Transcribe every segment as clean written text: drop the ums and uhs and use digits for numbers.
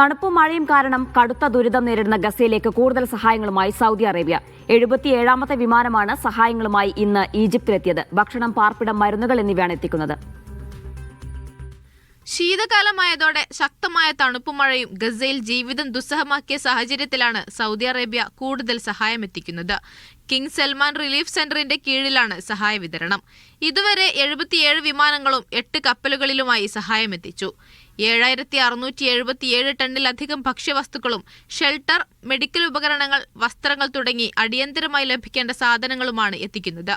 തണുപ്പും മഴയും കാരണം കടുത്ത ദുരിതം നേരിടുന്ന ഗസയിലേക്ക് കൂടുതൽ സഹായങ്ങളുമായി സൗദി അറേബ്യ. 77ാമത്തെ വിമാനമാണ് സഹായങ്ങളുമായി ഇന്ന് ഈജിപ്തിലെത്തിയത്. ഭക്ഷണം, പാർപ്പിടം, മരുന്നുകൾ എന്നിവയാണ് എത്തിക്കുന്നത്. ശീതകാലമായതോടെ ശക്തമായ തണുപ്പും മഴയും ഗസയിൽ ജീവിതം ദുസ്സഹമാക്കിയ സാഹചര്യത്തിലാണ് സൗദി അറേബ്യ കൂടുതൽ സഹായം എത്തിക്കുന്നത്. കിങ് സൽമാൻ റിലീഫ് സെന്ററിന്റെ കീഴിലാണ് സഹായ വിതരണം. ഇതുവരെ 77 വിമാനങ്ങളും 8 കപ്പലുകളിലുമായി സഹായം എത്തിച്ചു. 7677 ടണ്ണിലധികം ഭക്ഷ്യവസ്തുക്കളും ഷെൽട്ടർ, മെഡിക്കൽ ഉപകരണങ്ങൾ, വസ്ത്രങ്ങൾ തുടങ്ങി അടിയന്തരമായി ലഭിക്കേണ്ട സാധനങ്ങളുമാണ് എത്തിക്കുന്നത്.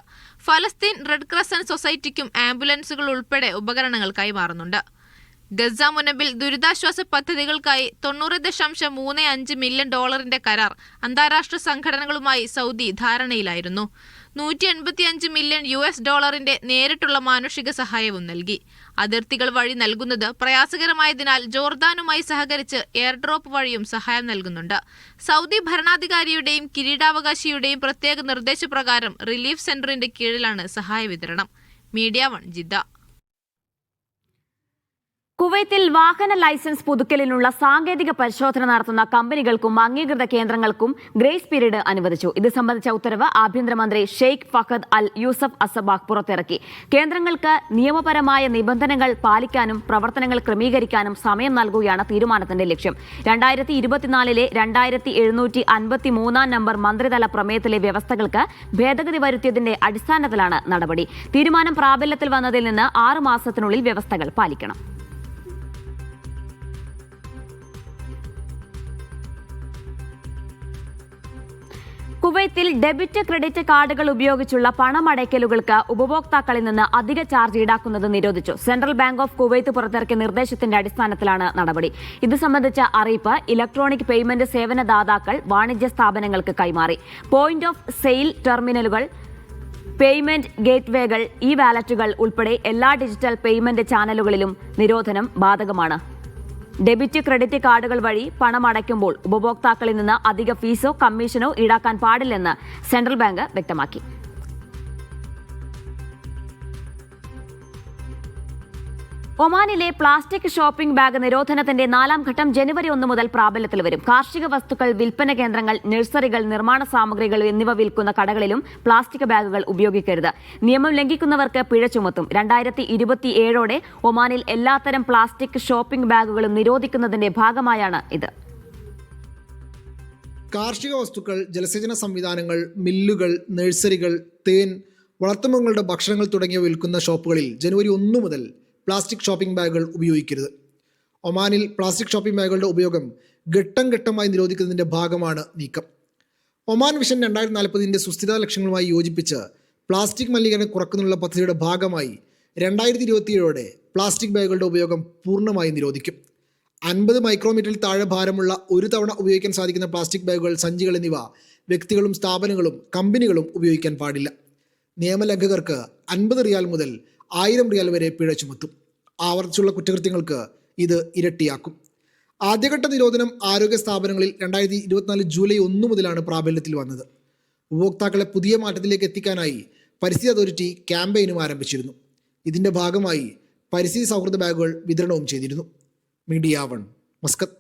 ഫലസ്തീൻ റെഡ് ക്രസന്റ് സൊസൈറ്റിക്കും ആംബുലൻസുകൾ ഉൾപ്പെടെ ഉപകരണങ്ങൾ കൈമാറുന്നുണ്ട്. ഗസ മുനമ്പിൽ ദുരിതാശ്വാസ പദ്ധതികൾക്കായി $90.35 മില്യൺ കരാർ അന്താരാഷ്ട്ര സംഘടനകളുമായി സൗദി ധാരണയിലായിരുന്നു. $185 മില്യൺ നേരിട്ടുള്ള മാനുഷിക സഹായവും നൽകി. അതിർത്തികൾ വഴി നൽകുന്നത് പ്രയാസകരമായതിനാൽ ജോർദാനുമായി സഹകരിച്ച് എയർഡ്രോപ്പ് വഴിയും സഹായം നൽകുന്നുണ്ട്. സൗദി ഭരണാധികാരിയുടെയും കിരീടാവകാശിയുടെയും പ്രത്യേക നിർദ്ദേശപ്രകാരം റിലീഫ് സെന്ററിന്റെ കീഴിലാണ് സഹായ വിതരണം. Media 1 Jeddah. കുവൈത്തിൽ വാഹന ലൈസൻസ് പുതുക്കലിനുള്ള സാങ്കേതിക പരിശോധന നടത്തുന്ന കമ്പനികൾക്കും അംഗീകൃത കേന്ദ്രങ്ങൾക്കും ഗ്രേസ് പീരീഡ് അനുവദിച്ചു. ഇത് സംബന്ധിച്ച ഉത്തരവ് ആഭ്യന്തരമന്ത്രി ഷെയ്ഖ് ഫഹദ് അൽ യൂസഫ് അസബാഖ് പുറത്തിറക്കി. കേന്ദ്രങ്ങൾക്ക് നിയമപരമായ നിബന്ധനകൾ പാലിക്കാനും പ്രവർത്തനങ്ങൾ ക്രമീകരിക്കാനും സമയം നൽകുകയാണ് തീരുമാനത്തിന്റെ ലക്ഷ്യം. 2024 2753 നമ്പർ മന്ത്രിതല പ്രമേയത്തിലെ വ്യവസ്ഥകൾക്ക് ഭേദഗതി വരുത്തിയതിന്റെ അടിസ്ഥാനത്തിലാണ് നടപടി. തീരുമാനം പ്രാബല്യത്തിൽ വന്നതിൽ നിന്ന് 6 മാസത്തിനുള്ളിൽ വ്യവസ്ഥകൾ പാലിക്കണം. കുവൈത്തിൽ ഡെബിറ്റ്, ക്രെഡിറ്റ് കാർഡുകൾ ഉപയോഗിച്ചുള്ള പണമടയ്ക്കലുകൾക്ക് ഉപഭോക്താക്കളിൽ നിന്ന് അധിക ചാർജ് ഈടാക്കുന്നത് നിരോധിച്ചു. സെൻട്രൽ ബാങ്ക് ഓഫ് കുവൈത്ത് പുറത്തിറക്കിയ നിർദ്ദേശത്തിന്റെ അടിസ്ഥാനത്തിലാണ് നടപടി. ഇത് സംബന്ധിച്ച അറിയിപ്പ് ഇലക്ട്രോണിക് പേയ്മെന്റ് സേവനദാതാക്കൾ വാണിജ്യ സ്ഥാപനങ്ങൾക്ക് കൈമാറി. പോയിന്റ് ഓഫ് സെയിൽ ടെർമിനലുകൾ, പേയ്മെന്റ് ഗേറ്റ്വേകൾ, ഇ വാലറ്റുകൾ ഉൾപ്പെടെ എല്ലാ ഡിജിറ്റൽ പേയ്മെന്റ് ചാനലുകളിലും നിരോധനം ബാധകമാണ്. ഡെബിറ്റ്, ക്രെഡിറ്റ് കാർഡുകൾ വഴി പണം അടയ്ക്കുമ്പോൾ ഉപഭോക്താക്കളിൽ നിന്ന് അധിക ഫീസോ കമ്മീഷനോ ഈടാക്കാൻ പാടില്ലെന്ന് സെൻട്രൽ ബാങ്ക് വ്യക്തമാക്കി. ഒമാനിലെ പ്ലാസ്റ്റിക് ഷോപ്പിംഗ് ബാഗ് നിരോധനത്തിന്റെ 4ാം ഘട്ടം ജനുവരി 1 മുതൽ പ്രാബല്യത്തിൽ വരും. കാർഷിക വസ്തുക്കൾ, വിൽപ്പന കേന്ദ്രങ്ങൾ, നഴ്സറികൾ, നിർമ്മാണ സാമഗ്രികൾ എന്നിവ വിൽക്കുന്ന കടകളിലും പ്ലാസ്റ്റിക് ബാഗുകൾ ഉപയോഗിക്കരുത്. നിയമം ലംഘിക്കുന്നവർക്ക് പിഴ ചുമത്തും. 2027ഓടെ ഒമാനിൽ എല്ലാത്തരം പ്ലാസ്റ്റിക് ഷോപ്പിംഗ് ബാഗുകളും നിരോധിക്കുന്നതിന്റെ ഭാഗമായാണ് ഇത്. കാർഷിക വസ്തുക്കൾ, ജലസേചന സംവിധാനങ്ങൾ, മില്ലുകൾ, നഴ്സറികൾ, തേൻ, വളർത്തുമൃഗങ്ങളുടെ ഭക്ഷണങ്ങൾ തുടങ്ങിയവ വിൽക്കുന്ന ഷോപ്പുകളിൽ ജനുവരി 1 മുതൽ പ്ലാസ്റ്റിക് ഷോപ്പിംഗ് ബാഗുകൾ ഉപയോഗിക്കരുത്. ഒമാനിൽ പ്ലാസ്റ്റിക് ഷോപ്പിംഗ് ബാഗുകളുടെ ഉപയോഗം ഘട്ടം ഘട്ടമായി നിരോധിക്കുന്നതിൻ്റെ ഭാഗമാണ് നീക്കം. ഒമാൻ വിഷൻ 2040 സുസ്ഥിരതാ ലക്ഷ്യങ്ങളുമായി യോജിപ്പിച്ച് പ്ലാസ്റ്റിക് മലിനീകരണം കുറയ്ക്കുന്നതിനുള്ള പദ്ധതിയുടെ ഭാഗമായി 2027ഓടെ പ്ലാസ്റ്റിക് ബാഗുകളുടെ ഉപയോഗം പൂർണ്ണമായി നിരോധിക്കും. 50 മൈക്രോമീറ്ററിൽ താഴെ ഭാരമുള്ള ഒരു തവണ ഉപയോഗിക്കാൻ സാധിക്കുന്ന പ്ലാസ്റ്റിക് ബാഗുകൾ, സഞ്ചികൾ എന്നിവ വ്യക്തികളും സ്ഥാപനങ്ങളും കമ്പനികളും ഉപയോഗിക്കാൻ പാടില്ല. നിയമലംഘകർക്ക് 50 റിയാൽ മുതൽ 1000 റിയാൽ വരെ പിഴ ചുമത്തും. ആവർത്തിച്ചുള്ള കുറ്റകൃത്യങ്ങൾക്ക് ഇത് ഇരട്ടിയാക്കും. ആദ്യഘട്ട നിരോധനം ആരോഗ്യ സ്ഥാപനങ്ങളിൽ 2024 ജൂലൈ 1 മുതലാണ് പ്രാബല്യത്തിൽ വന്നത്. ഉപഭോക്താക്കളെ പുതിയ മാറ്റത്തിലേക്ക് എത്തിക്കാനായി പരിസ്ഥിതി അതോറിറ്റി ക്യാമ്പയിനും ആരംഭിച്ചിരുന്നു. ഇതിൻ്റെ ഭാഗമായി പരിസ്ഥിതി സൗഹൃദ ബാഗുകൾ വിതരണവും ചെയ്തിരുന്നു. Media 1 Muscat.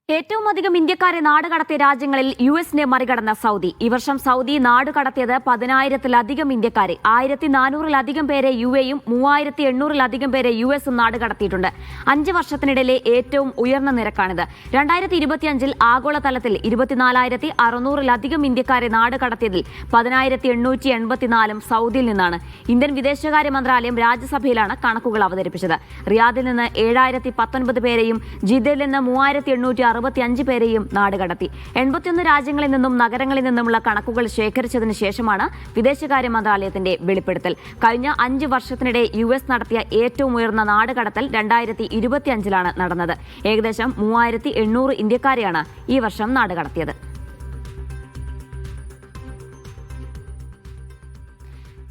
ഏറ്റവും അധികം ഇന്ത്യക്കാരെ നാടുകടത്തിയ രാജ്യങ്ങളിൽ യുഎസിനെ മറികടന്ന സൗദി. ഈ വർഷം സൗദി നാടുകടത്തിയത് 10,000-ലധികം ഇന്ത്യക്കാരെ. 1,400-ലധികം പേരെ യുഎയും 3,800-ലധികം പേരെ യുഎസും നാടുകടത്തിയിട്ടുണ്ട്. 5 വർഷത്തിനിടയിലെ ഏറ്റവും ഉയർന്ന നിരക്കാണിത്. 2025 ആഗോളതലത്തിൽ 24,600-ലധികം ഇന്ത്യക്കാരെ നാടുകടത്തിയതിൽ 10,884 സൗദിയിൽ നിന്നാണ്. ഇന്ത്യൻ വിദേശകാര്യ മന്ത്രാലയം രാജ്യസഭയിലാണ് കണക്കുകൾ അവതരിപ്പിച്ചത്. റിയാദിൽ നിന്ന് 7,019 പേരെയും ജിദ്ദയിൽ നിന്ന് 3,865 പേരെയും നാടുകടത്തി. 81 രാജ്യങ്ങളിൽ നിന്നും നഗരങ്ങളിൽ നിന്നുമുള്ള കണക്കുകൾ ശേഖരിച്ചതിന് ശേഷമാണ് വിദേശകാര്യ മന്ത്രാലയത്തിന്റെ വെളിപ്പെടുത്തൽ. കഴിഞ്ഞ 5 വർഷത്തിനിടെ യുഎസ് നടത്തിയ ഏറ്റവും ഉയർന്ന നാടുകടത്തൽ 2025 നടന്നത്. ഏകദേശം 3,800 ഇന്ത്യക്കാരെയാണ് ഈ വർഷം നാടുകടത്തിയത്.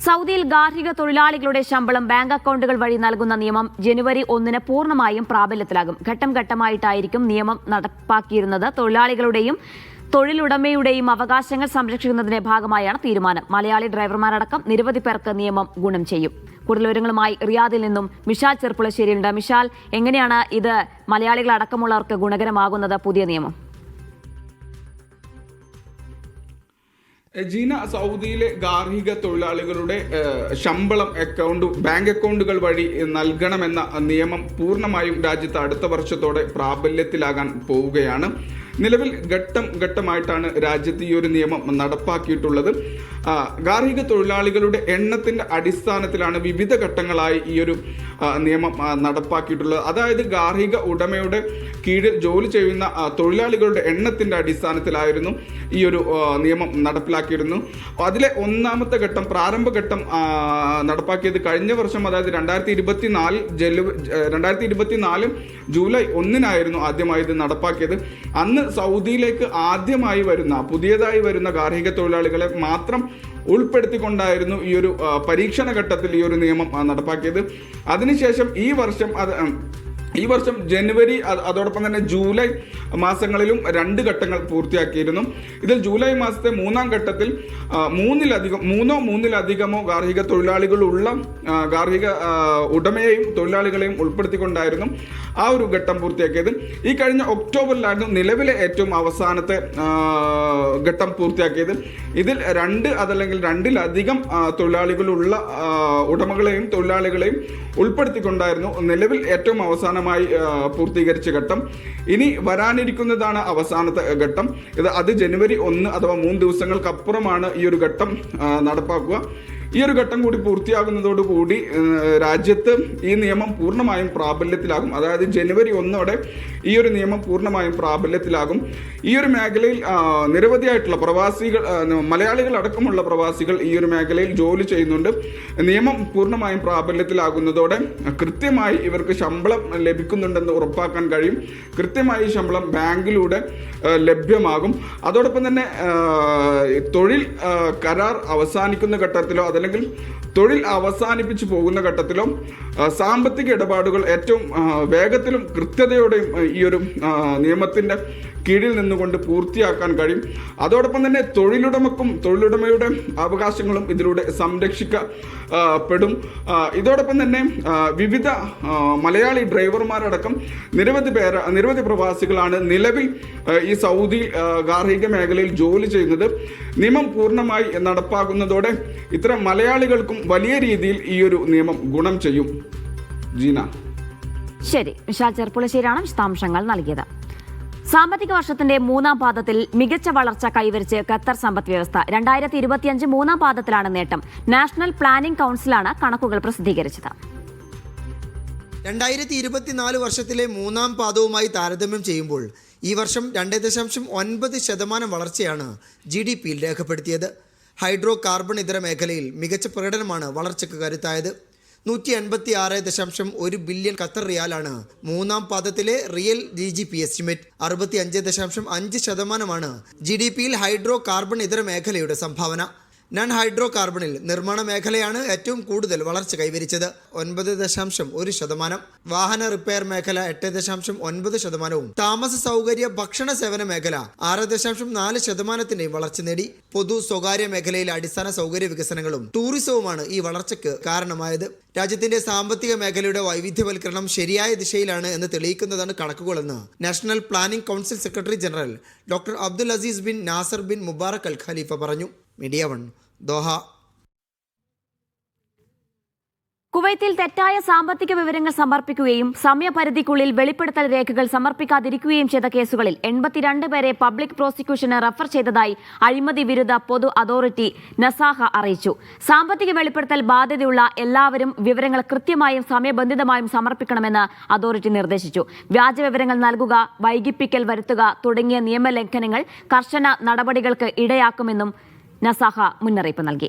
സൗദിയിൽ ഗാർഹിക തൊഴിലാളികളുടെ ശമ്പളം ബാങ്ക് അക്കൗണ്ടുകൾ വഴി നൽകുന്ന നിയമം ജനുവരി 1 പൂർണ്ണമായും പ്രാബല്യത്തിലാകും. ഘട്ടം ഘട്ടമായിട്ടായിരിക്കും നിയമം നടപ്പാക്കിയിരുന്നത്. തൊഴിലാളികളുടെയും തൊഴിലുടമയുടെയും അവകാശങ്ങൾ സംരക്ഷിക്കുന്നതിന്റെ ഭാഗമായാണ് തീരുമാനം. മലയാളി ഡ്രൈവർമാരടക്കം നിരവധി പേർക്ക് നിയമം ഗുണം ചെയ്യും. കൂടുതൽ വിവരങ്ങളുമായി റിയാദിൽ നിന്നും മിഷാൽ ചെർപ്പുളശ്ശേരിയുണ്ട്. മിഷാൽ, എങ്ങനെയാണ് ഇത് മലയാളികൾ അടക്കമുള്ളവർക്ക് ഗുണകരമാകുന്നത് പുതിയ നിയമം? ജീന, സൗദിയിലെ ഗാർഹിക തൊഴിലാളികളുടെ ശമ്പളം ബാങ്ക് അക്കൗണ്ടുകൾ വഴി നൽകണമെന്ന നിയമം പൂർണ്ണമായും രാജ്യത്ത് അടുത്ത വർഷത്തോടെ പ്രാബല്യത്തിലാകാൻ പോവുകയാണ്. നിലവിൽ ഘട്ടം ഘട്ടമായിട്ടാണ് രാജ്യത്ത് ഈ ഒരു നിയമം നടപ്പാക്കിയിട്ടുള്ളത്. ഗാർഹിക തൊഴിലാളികളുടെ എണ്ണത്തിന്റെ അടിസ്ഥാനത്തിലാണ് വിവിധ ഘട്ടങ്ങളായി ഈ ഒരു നിയമം നടപ്പാക്കിയിട്ടുള്ളത്. അതായത് ഗാർഹിക ഉടമയുടെ കീഴിൽ ജോലി ചെയ്യുന്ന തൊഴിലാളികളുടെ എണ്ണത്തിന്റെ അടിസ്ഥാനത്തിലായിരുന്നു ഈ ഒരു നിയമം നടപ്പിലാക്കിയിരുന്നു. അതിലെ ഒന്നാമത്തെ ഘട്ടം, പ്രാരംഭഘട്ടം നടപ്പാക്കിയത് കഴിഞ്ഞ വർഷം, അതായത് 2024 ജൂലൈ 1 ആദ്യമായി ഇത് നടപ്പാക്കിയത്. അന്ന് സൗദിയിലേക്ക് പുതിയതായി വരുന്ന ഗാർഹിക തൊഴിലാളികളെ മാത്രം ഉൾപ്പെടുത്തിക്കൊണ്ടായിരുന്നു ഈ ഒരു പരീക്ഷണ ഘട്ടത്തിൽ ഈ ഒരു നിയമം നടപ്പാക്കിയത്. അതിനുശേഷം ഈ വർഷം ജനുവരി അതോടൊപ്പം തന്നെ ജൂലൈ മാസങ്ങളിലും 2 ഘട്ടങ്ങൾ പൂർത്തിയാക്കിയിരുന്നു. ഇതിൽ ജൂലൈ മാസത്തെ 3-ാം ഘട്ടത്തിൽ മൂന്നിലധികമോ ഗാർഹിക തൊഴിലാളികളുള്ള ഗാർഹിക ഉടമയെയും തൊഴിലാളികളെയും ഉൾപ്പെടുത്തിക്കൊണ്ടായിരുന്നു ആ ഒരു ഘട്ടം പൂർത്തിയാക്കിയത്. ഈ കഴിഞ്ഞ ഒക്ടോബറിലായിരുന്നു നിലവിലെ ഏറ്റവും അവസാനത്തെ ഘട്ടം പൂർത്തിയാക്കിയത്. ഇതിൽ 2 അതല്ലെങ്കിൽ 2-ലധികം തൊഴിലാളികളുള്ള ഉടമകളെയും തൊഴിലാളികളെയും ഉൾപ്പെടുത്തിക്കൊണ്ടായിരുന്നു നിലവിൽ ഏറ്റവും അവസാനമായി പൂർത്തീകരിച്ച ഘട്ടം. ഇനി വരാനിരിക്കുന്നതാണ് അവസാനത്തെ ഘട്ടം. അത് ജനുവരി 1 അഥവാ 3 ദിവസങ്ങൾക്കപ്പുറമാണ് ഈ ഒരു ഘട്ടം നടപ്പാക്കുക. ഈ ഒരു ഘട്ടം കൂടി പൂർത്തിയാകുന്നതോടുകൂടി രാജ്യത്ത് ഈ നിയമം പൂർണ്ണമായും പ്രാബല്യത്തിലാകും. അതായത് ജനുവരി 1 ഈ ഒരു നിയമം പൂർണ്ണമായും പ്രാബല്യത്തിലാകും. ഈ ഒരു മേഖലയിൽ നിരവധിയായിട്ടുള്ള പ്രവാസികൾ, മലയാളികൾ അടക്കമുള്ള പ്രവാസികൾ ഈ ഒരു മേഖലയിൽ ജോലി ചെയ്യുന്നുണ്ട്. നിയമം പൂർണ്ണമായും പ്രാബല്യത്തിലാകുന്നതോടെ കൃത്യമായി ഇവർക്ക് ശമ്പളം ലഭിക്കുന്നുണ്ടെന്ന് ഉറപ്പാക്കാൻ കഴിയും. കൃത്യമായി ശമ്പളം ബാങ്കിലൂടെ ലഭ്യമാകും. അതോടൊപ്പം തന്നെ തൊഴിൽ കരാർ അവസാനിക്കുന്ന ഘട്ടത്തിലോ അതല്ലെങ്കിൽ തൊഴിൽ അവസാനിപ്പിച്ചു പോകുന്ന ഘട്ടത്തിലോ സാമ്പത്തിക ഇടപാടുകൾ ഏറ്റവും വേഗത്തിലും കൃത്യതയോടെയും ഈ ഒരു നിയമത്തിൻ്റെ കീഴിൽ നിന്നുകൊണ്ട് പൂർത്തിയാക്കാൻ കഴിയും. അതോടൊപ്പം തന്നെ തൊഴിലുടമയുടെ അവകാശങ്ങളും ഇതിലൂടെ സംരക്ഷിക്കപ്പെടും. ഇതോടൊപ്പം തന്നെ വിവിധ മലയാളി ഡ്രൈവർമാരടക്കം നിരവധി പ്രവാസികളാണ് നിലവിൽ ഈ സൗദി ഗാർഹിക മേഖലയിൽ ജോലി ചെയ്യുന്നത്. നിയമം പൂർണ്ണമായി നടപ്പാക്കുന്നതോടെ ഇത്തരം മലയാളികൾക്കും വലിയ രീതിയിൽ ഈ ഒരു നിയമം ഗുണം ചെയ്യും. ജീന. ശരി, വിശാൽ ചെർപ്പുളശ്ശേരിയാണ് വിശദാംശങ്ങൾ നൽകിയത്. സാമ്പത്തിക വർഷത്തിന്റെ 3-ാം പാദത്തിൽ മികച്ച വളർച്ച കൈവരിച്ച് ഖത്തർ സമ്പദ് വ്യവസ്ഥ. 2025 3-ാം പാദത്തിലാണ് നേട്ടം. നാഷണൽ പ്ലാനിംഗ് കൌൺസിലാണ് കണക്കുകൾ പ്രസിദ്ധീകരിച്ചത്. 2024 വർഷത്തിലെ 3-ാം പാദവുമായി താരതമ്യം ചെയ്യുമ്പോൾ ഈ വർഷം 2.9% വളർച്ചയാണ് GDPയിൽ രേഖപ്പെടുത്തിയത്. ഹൈഡ്രോ കാർബൺ ഇതര മേഖലയിൽ മികച്ച പ്രകടനമാണ് വളർച്ചയ്ക്ക് കരുത്തായത്. 186.1 ബില്യൺ ഖത്തർ റിയാലാണ് 3-ാം പാദത്തിലെ റിയൽ GDP എസ്റ്റിമേറ്റ്. 65.5% GDPയിൽ ഹൈഡ്രോ കാർബൺ ഇതര മേഖലയുടെ സംഭാവന. നൺ ഹൈഡ്രോ കാർബണിൽ നിർമ്മാണ മേഖലയാണ് ഏറ്റവും കൂടുതൽ വളർച്ച കൈവരിച്ചത്, 9.1%. വാഹന റിപ്പയർ മേഖല 8.9%, താമസ സൗകര്യ ഭക്ഷണ സേവന മേഖല 6.4% വളർച്ച നേടി. പൊതു സ്വകാര്യ മേഖലയിലെ അടിസ്ഥാന സൗകര്യ വികസനങ്ങളും ടൂറിസവുമാണ് ഈ വളർച്ചയ്ക്ക് കാരണമായത്. രാജ്യത്തിന്റെ സാമ്പത്തിക മേഖലയുടെ വൈവിധ്യവൽക്കരണം ശരിയായ ദിശയിലാണ് എന്ന് തെളിയിക്കുന്നതാണ് കണക്കുകളെന്ന് national planning council secretary general doctor Abdul Aziz bin Nasser bin Mubarak Al Khalifa പറഞ്ഞു. Media 1 Doha. കുവൈത്തിൽ തെറ്റായ സാമ്പത്തിക വിവരങ്ങൾ സമർപ്പിക്കുകയും സമയപരിധിക്കുള്ളിൽ വെളിപ്പെടുത്തൽ രേഖകൾ സമർപ്പിക്കാതിരിക്കുകയും ചെയ്ത കേസുകളിൽ 82 പേരെ പബ്ലിക് പ്രോസിക്യൂഷന് റഫർ ചെയ്തതായി അഴിമതി വിരുദ്ധ പൊതു അതോറിറ്റി നസാഹ അറിയിച്ചു. സാമ്പത്തിക വെളിപ്പെടുത്തൽ ബാധ്യതയുള്ള എല്ലാവരും വിവരങ്ങൾ കൃത്യമായും സമയബന്ധിതമായും സമർപ്പിക്കണമെന്ന് അതോറിറ്റി നിർദ്ദേശിച്ചു. വ്യാജ വിവരങ്ങൾ നൽകുക, വൈകിപ്പിക്കൽ വരുത്തുക തുടങ്ങിയ നിയമലംഘനങ്ങൾ കർശന നടപടികൾക്ക് ഇടയാക്കുമെന്നും നസാഹ മുന്നറിയിപ്പ് നൽകി.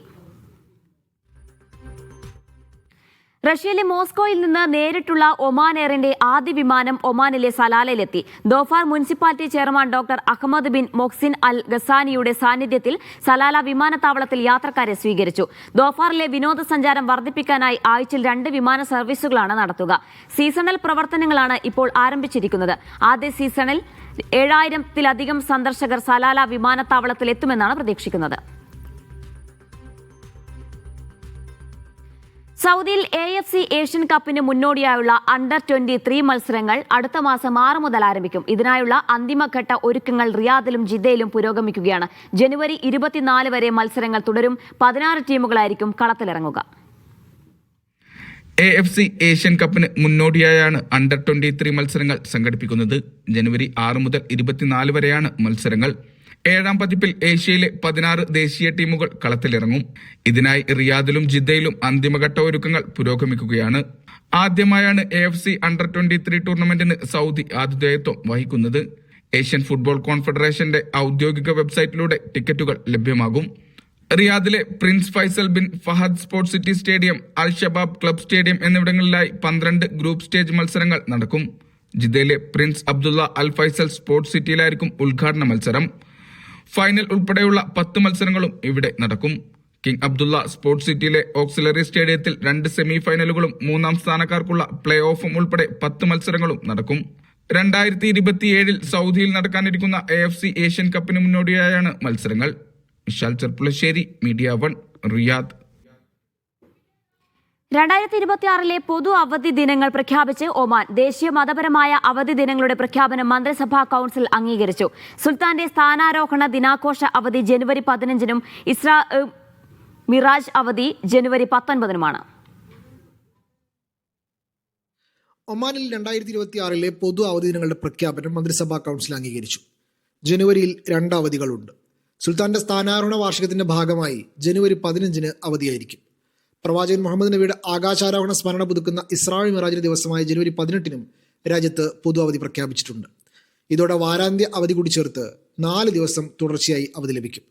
റഷ്യയിലെ മോസ്കോയിൽ നിന്ന് നേരിട്ടുള്ള ഒമാൻ എയറിന്റെ ആദ്യ വിമാനം ഒമാനിലെ സലാലയിലെത്തി. Dhofar municipality chairman doctor Ahmed bin Mohsin Al ഗസാനിയുടെ സാന്നിധ്യത്തിൽ സലാല വിമാനത്താവളത്തിൽ യാത്രക്കാരെ സ്വീകരിച്ചു. ദോഫാറിലെ വിനോദസഞ്ചാരം വർദ്ധിപ്പിക്കാനായി ആഴ്ചയിൽ 2 വിമാന സർവീസുകളാണ് നടത്തുക. സീസണൽ പ്രവർത്തനങ്ങളാണ് ഇപ്പോൾ ആരംഭിച്ചിരിക്കുന്നത്. ആദ്യ സീസണിൽ 7000-ത്തിലധികം സന്ദർശകർ സലാല വിമാനത്താവളത്തിൽ എത്തുമെന്നാണ് പ്രതീക്ഷിക്കുന്നത്. സൗദിയിൽ AFC ഏഷ്യൻ കപ്പിന് മുന്നോടിയായുള്ള അണ്ടർ-23 മത്സരങ്ങൾ അടുത്ത മാസം 6 മുതൽ ആരംഭിക്കും. ഇതിനായുള്ള അന്തിമഘട്ട ഒരുക്കങ്ങൾ റിയാദിലും ജിദ്ദയിലും പുരോഗമിക്കുകയാണ്. ജനുവരി 24 വരെ മത്സരങ്ങൾ തുടരും. 16 ടീമുകളായിരിക്കും കളത്തിലിറങ്ങുക. AFC ഏഷ്യൻ കപ്പിന് മുന്നോടിയായാണ് അണ്ടർ-23 മത്സരങ്ങൾ സംഘടിപ്പിക്കുന്നത്. ജനുവരി 6 മുതൽ 24 വരെയാണ് മത്സരങ്ങൾ. 7ാം പതിപ്പിൽ ഏഷ്യയിലെ 16 ദേശീയ ടീമുകൾ കളത്തിലിറങ്ങും. ഇതിനായി റിയാദിലും ജിദ്ദയിലും അന്തിമഘട്ട ഒരുക്കങ്ങൾ പുരോഗമിക്കുകയാണ്. ആദ്യമായാണ് AFC അണ്ടർ-23 ടൂർണമെന്റിന് സൗദി ആതിഥേയത്വം വഹിക്കുന്നത്. ഏഷ്യൻ ഫുട്ബോൾ കോൺഫെഡറേഷന്റെ ഔദ്യോഗിക വെബ്സൈറ്റിലൂടെ ടിക്കറ്റുകൾ ലഭ്യമാകും. റിയാദിലെ prince Faisal bin Fahd sports city stadium, Al Shabab club stadium എന്നിവിടങ്ങളിലായി 12 ഗ്രൂപ്പ് സ്റ്റേജ് മത്സരങ്ങൾ നടക്കും. ജിദ്ദയിലെ prince Abdullah Al Faisal sports സിറ്റിയിലായിരിക്കും ഉദ്ഘാടന മത്സരം. ഫൈനൽ ഉൾപ്പെടെയുള്ള 10 മത്സരങ്ങളും ഇവിടെ നടക്കും. കിങ് അബ്ദുള്ള സ്പോർട്സ് സിറ്റിയിലെ ഓക്സിലറി സ്റ്റേഡിയത്തിൽ 2 സെമി ഫൈനലുകളും 3ാം സ്ഥാനക്കാർക്കുള്ള പ്ലേ ഓഫും ഉൾപ്പെടെ 10 മത്സരങ്ങളും നടക്കും. 2027 സൗദിയിൽ നടക്കാനിരിക്കുന്ന AFC ഏഷ്യൻ കപ്പിന് മുന്നോടിയായാണ് മത്സരങ്ങൾ. Vishal Cherpulassery, media 1, Riyadh. 2026 പൊതു അവധി ദിനങ്ങൾ പ്രഖ്യാപിച്ച് ഒമാൻ. ദേശീയ മതപരമായ അവധി ദിനങ്ങളുടെ പ്രഖ്യാപനം മന്ത്രിസഭാ കൌൺസിൽ അംഗീകരിച്ചു. സുൽത്താന്റെ സ്ഥാനാരോഹണ ദിനാഘോഷ അവധി ജനുവരി 15-നും ഇസ്രാ മിറാജ് അവധി ജനുവരി 19-നുമാണ്. ഒമാനിൽ 2026 പൊതു അവധി ദിനങ്ങളുടെ പ്രഖ്യാപനം മന്ത്രിസഭാ കൌൺസിൽ അംഗീകരിച്ചു. ജനുവരിയിൽ 2 അവധികളുണ്ട്. സുൽത്താന്റെ സ്ഥാനാരോഹണ വാർഷികത്തിന്റെ ഭാഗമായി ജനുവരി 15-ന് അവധിയായിരിക്കും. പ്രവാചകൻ മുഹമ്മദ് നബിയുടെ ആകാശാരോഹണ സ്മരണ പുതുക്കുന്ന ഇസ്രാ മിറാജിന്റെ ദിവസമായ ജനുവരി 18-നും രാജ്യത്ത് പൊതു അവധി പ്രഖ്യാപിച്ചിട്ടുണ്ട്. ഇതോടെ വാരാന്ത്യ അവധി കൂടി ചേർത്ത് 4 ദിവസം തുടർച്ചയായി അവധി ലഭിക്കും.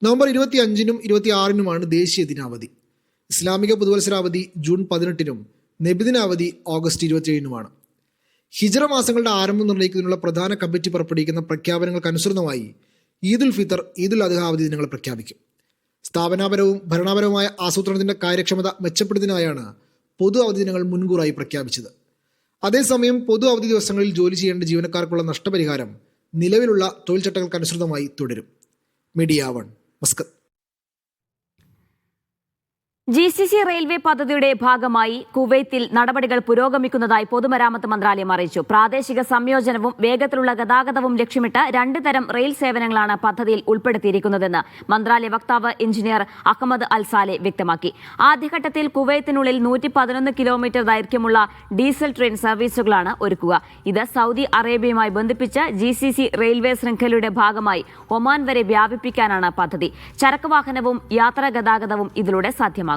നവംബർ 25-നും 26-നുമാണ് ദേശീയ ദിനാവധി. ഇസ്ലാമിക പുതുവത്സരാവധി ജൂൺ 18-നും നബിദിനാവധി ഓഗസ്റ്റ് 27-നുമാണ്. ഹിജ്റ മാസങ്ങളുടെ ആരംഭം നിർണ്ണയിക്കുന്നതിനുള്ള പ്രധാന കമ്മിറ്റി പുറപ്പെടുവിക്കുന്ന പ്രഖ്യാപനങ്ങൾക്കനുസൃതമായി ഈദുൽ ഫിത്തർ, ഈദുൽ അദ്ഹ അവധി ദിനങ്ങൾ പ്രഖ്യാപിക്കും. സ്ഥാപനാപരവും ഭരണപരവുമായ ആസൂത്രണത്തിന്റെ കാര്യക്ഷമത മെച്ചപ്പെടുത്തുന്നതിനായാണ് പൊതു അവധി ദിനങ്ങൾ മുൻകൂറായി പ്രഖ്യാപിച്ചത്. അതേസമയം പൊതു അവധി ദിവസങ്ങളിൽ ജോലി ചെയ്യേണ്ട ജീവനക്കാർക്കുള്ള നഷ്ടപരിഹാരം നിലവിലുള്ള തൊഴിൽ ചട്ടങ്ങൾക്കനുസൃതമായി തുടരും. Media 1, Muscat. GCC റെയിൽവേ പദ്ധതിയുടെ ഭാഗമായി കുവൈത്തിൽ നടപടികൾ പുരോഗമിക്കുന്നതായി പൊതുമരാമത്ത് മന്ത്രാലയം അറിയിച്ചു. പ്രാദേശിക സംയോജനവും വേഗത്തിലുള്ള ഗതാഗതവും ലക്ഷ്യമിട്ട് 2 തരം റെയിൽ സേവനങ്ങളാണ് പദ്ധതിയിൽ ഉൾപ്പെടുത്തിയിരിക്കുന്നതെന്ന് മന്ത്രാലയ വക്താവ് എഞ്ചിനീയർ അഹമ്മദ് അൽസാലെ വ്യക്തമാക്കി. ആദ്യഘട്ടത്തിൽ കുവൈത്തിനുള്ളിൽ 111 കിലോമീറ്റർ ദൈർഘ്യമുള്ള ഡീസൽ ട്രെയിൻ സർവീസുകളാണ് ഒരുക്കുക. ഇത് സൗദി അറേബ്യയുമായി ബന്ധിപ്പിച്ച് GCC റെയിൽവേ ശൃംഖലയുടെ ഭാഗമായി ഒമാൻ വരെ വ്യാപിപ്പിക്കാനാണ് പദ്ധതി. ചരക്ക് വാഹനവും യാത്രാ ഗതാഗതവും ഇതിലൂടെ സാധ്യമാകും.